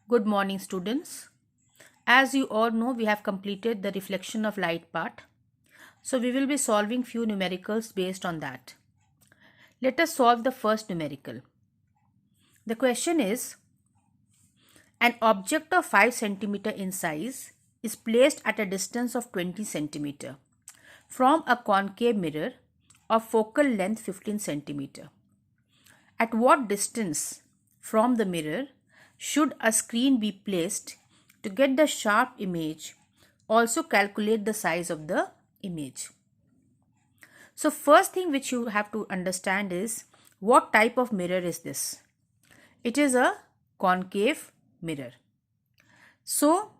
Good morning, students. As you all know, we have completed the reflection of light part. So we will be solving few numericals based on that. Let us solve the first numerical. The question is, an object of 5 centimeter in size is placed at a distance of 20 centimeter from a concave mirror of focal length 15 centimeter. At what distance from the mirror should a screen be placed to get the sharp image? Also calculate the size of the image. So first thing which you have to understand is what type of mirror is this? It is a concave mirror. So,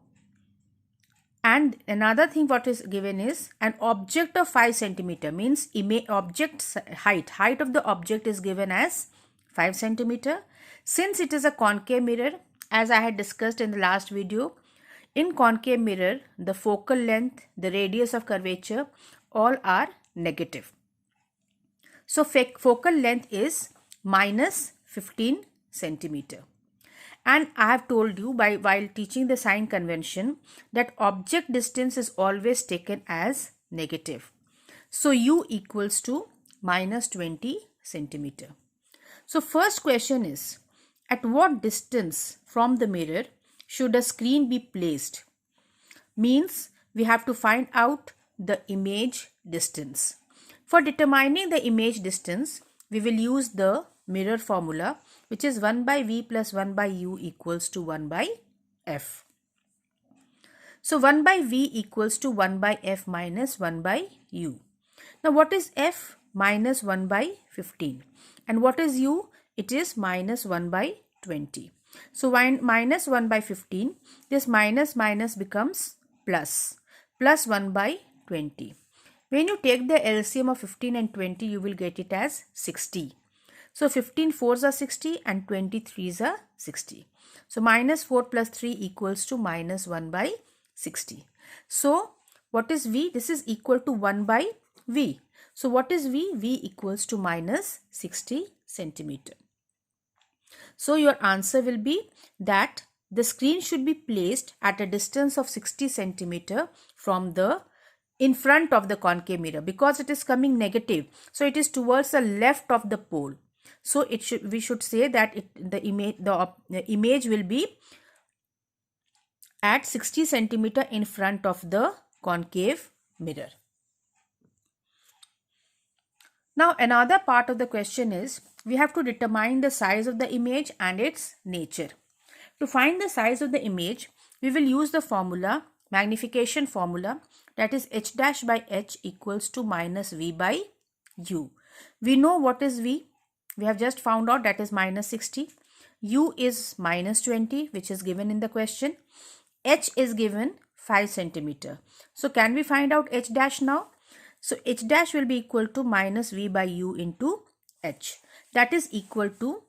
and another thing what is given is an object of 5 centimeter means object height of the object is given as 5 centimeter. Since it is a concave mirror, as I had discussed in the last video, in concave mirror the focal length, the radius of curvature all are negative. So focal length is minus 15 centimeter. And I have told you while teaching the sign convention that object distance is always taken as negative. So u equals to minus 20 centimeter. So first question is, at what distance from the mirror should a screen be placed? Means we have to find out the image distance. For determining the image distance, we will use the mirror formula, which is 1 by v plus 1 by u equals to 1 by f. So 1 by v equals to 1 by f minus 1 by u. Now what is f? Minus 1 by 15. And what is u? It is minus 1 by 20. So minus 1 by 15, this minus becomes plus. Plus 1 by 20. When you take the LCM of 15 and 20, you will get it as 60. So 15 4s are 60 and 23s are 60. So minus 4 plus 3 equals to minus 1 by 60. So what is V? This is equal to 1 by V. So what is V? V equals to minus 60 centimeter. So your answer will be that the screen should be placed at a distance of 60 centimeter from the in front of the concave mirror, because it is coming negative. So it is towards the left of the pole. So we should say that the image will be at 60 centimeter in front of the concave mirror. Now another part of the question is, we have to determine the size of the image and its nature. To find the size of the image, we will use the formula, magnification formula, that is h dash by h equals to minus v by u. We know what is v. We have just found out that is minus 60. U is minus 20, which is given in the question. H is given 5 centimeter. So can we find out h dash now? So h dash will be equal to minus v by u into h. That is equal to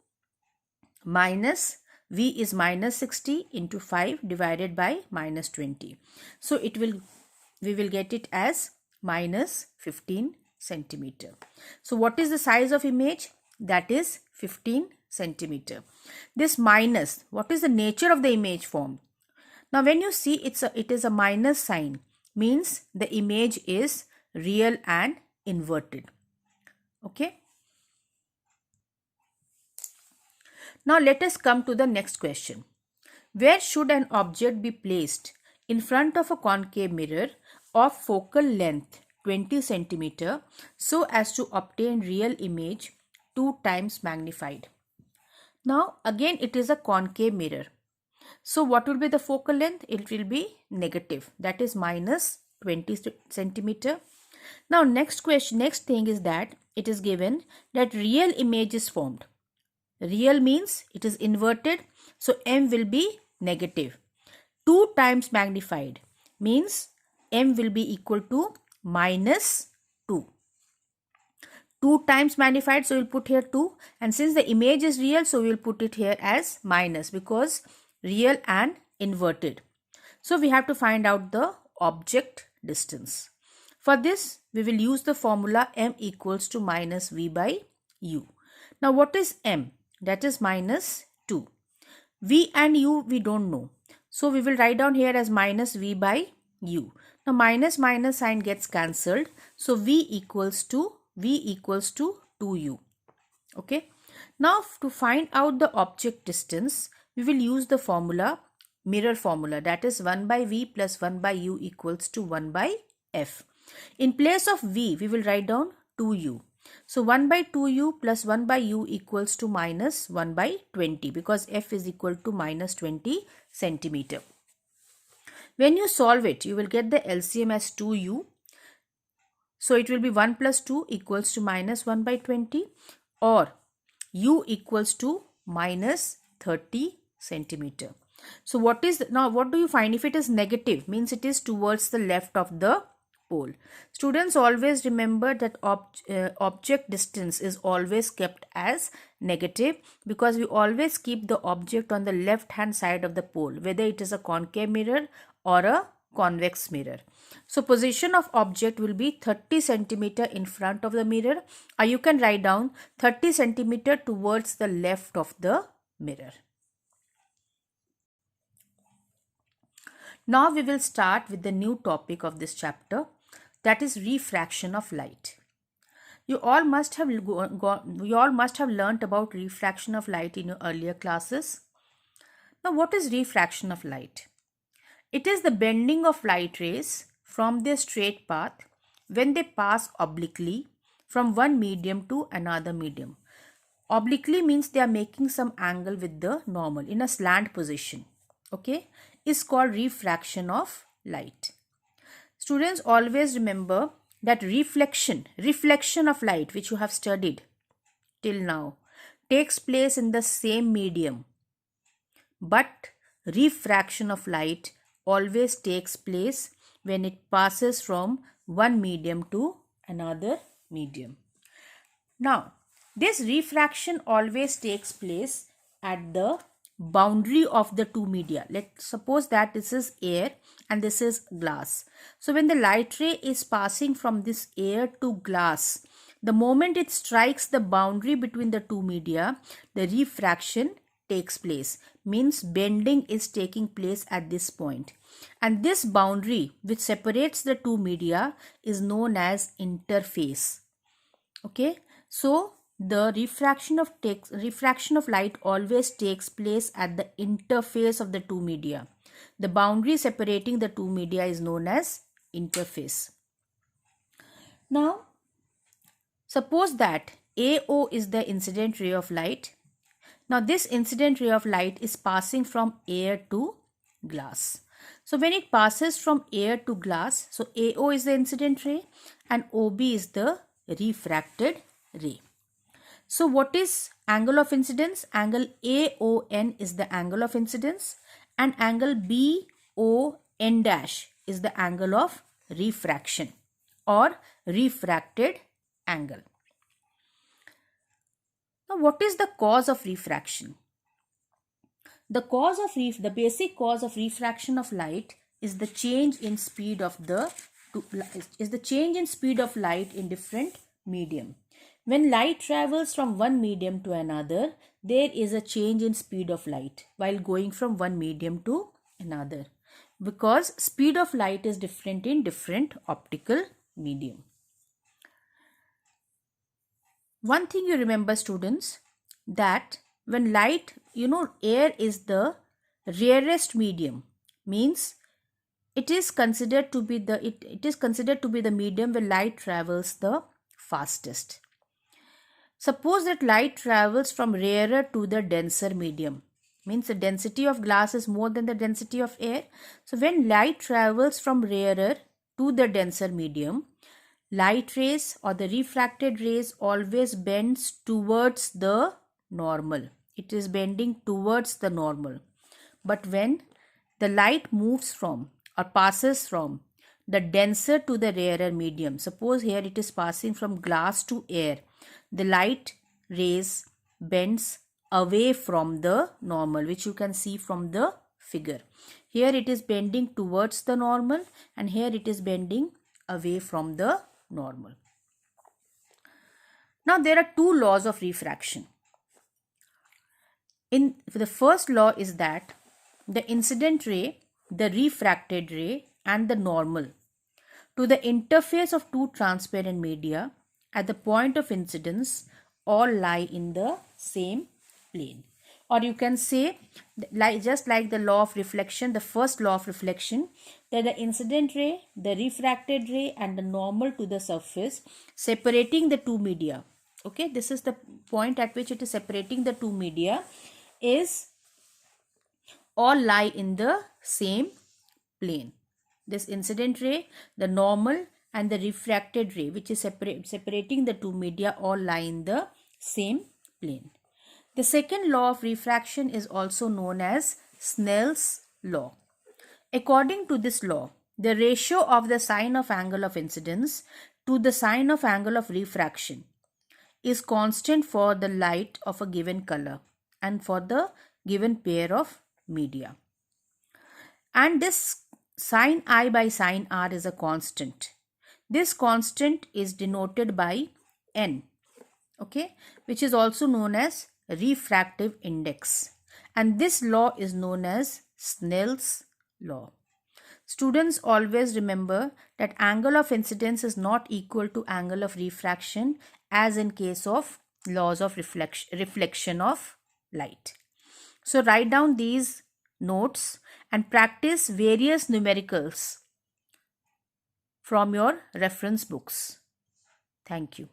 minus v is minus 60 into 5 divided by minus 20. So we will get it as minus 15 centimeter. So what is the size of image? That is 15 centimeter. This minus, what is the nature of the image form? Now when you see it is a minus sign, means the image is real and inverted. Okay. Now let us come to the next question. Where should an object be placed in front of a concave mirror of focal length 20 centimeter so as to obtain real image 2 times magnified? Now again it is a concave mirror. So what will be the focal length? It will be negative, that is minus 20 centimeter. Now next thing is that it is given that real image is formed. Real means it is inverted, so m will be negative. 2 times magnified means m will be equal to minus 2. 2 times magnified, so we'll put here 2, and since the image is real, so we'll put it here as minus, because real and inverted. So we have to find out the object distance. For this, we will use the formula m equals to minus v by u. Now what is m? That is minus 2. V and U we don't know. So we will write down here as minus V by U. Now minus minus sign gets cancelled. So V equals to 2U. Okay. Now to find out the object distance, we will use the formula, mirror formula, that is 1 by V plus 1 by U equals to 1 by F. In place of V, we will write down 2U. So 1 by 2U plus 1 by U equals to minus 1 by 20 because F is equal to minus 20 centimeter. When you solve it, you will get the LCM as 2U. So it will be 1 plus 2 equals to minus 1 by 20, or U equals to minus 30 centimeter. So what do you find? If it is negative, means it is towards the left of the pole. Students, always remember that object distance is always kept as negative because we always keep the object on the left hand side of the pole, whether it is a concave mirror or a convex mirror. So position of object will be 30 centimeter in front of the mirror, or you can write down 30 centimeter towards the left of the mirror. Now we will start with the new topic of this chapter, that is refraction of light. You all must have learnt about refraction of light in your earlier classes. Now what is refraction of light? It is the bending of light rays from their straight path when they pass obliquely from one medium to another medium. Obliquely means they are making some angle with the normal in a slant position. Okay, is called refraction of light. Students, always remember that reflection of light, which you have studied till now, takes place in the same medium, but refraction of light always takes place when it passes from one medium to another medium. Now, this refraction always takes place at the boundary of the two media. Let's suppose that this is air and this is glass. So when the light ray is passing from this air to glass, the moment it strikes the boundary between the two media, the refraction takes place, means bending is taking place at this point. And this boundary which separates the two media is known as interface. Okay, so the refraction of light always takes place at the interface of the two media. The boundary separating the two media is known as interface. Now, suppose that AO is the incident ray of light. Now, this incident ray of light is passing from air to glass. So, when it passes from air to glass, so AO is the incident ray and OB is the refracted ray. So what is angle of incidence? Angle AON is the angle of incidence and angle BON dash is the angle of refraction or refracted angle. Now what is the cause of refraction? The basic cause of refraction of light is the change in speed of light in different medium. When light travels from one medium to another, there is a change in speed of light while going from one medium to another, because speed of light is different in different optical medium. One thing you remember, students, that when light, air is the rarest medium, means it is considered to be the medium where light travels the fastest. Suppose that light travels from rarer to the denser medium, means the density of glass is more than the density of air. So when light travels from rarer to the denser medium, light rays or the refracted rays always bends towards the normal. It is bending towards the normal. But when the light moves from or passes from the denser to the rarer medium, suppose here it is passing from glass to air, the light rays bends away from the normal, which you can see from the figure. Here it is bending towards the normal and here it is bending away from the normal. Now there are two laws of refraction. The first law is that the incident ray, the refracted ray, and the normal to the interface of two transparent media at the point of incidence all lie in the same plane. Or you can say, like just like the law of reflection, the first law of reflection, that the incident ray, the refracted ray, and the normal to the surface separating the two media. Okay, this is the point at which it is separating the two media, is all lie in the same plane. This incident ray, the normal, and the refracted ray, which is separating the two media, all lie in the same plane. The second law of refraction is also known as Snell's law. According to this law, the ratio of the sine of angle of incidence to the sine of angle of refraction is constant for the light of a given color and for the given pair of media. And this sin I by sin R is a constant. This constant is denoted by n, okay, which is also known as refractive index. And this law is known as Snell's law. Students always remember that angle of incidence is not equal to angle of refraction, as in case of laws of reflection of light. So write down these notes and practice various numericals from your reference books. Thank you.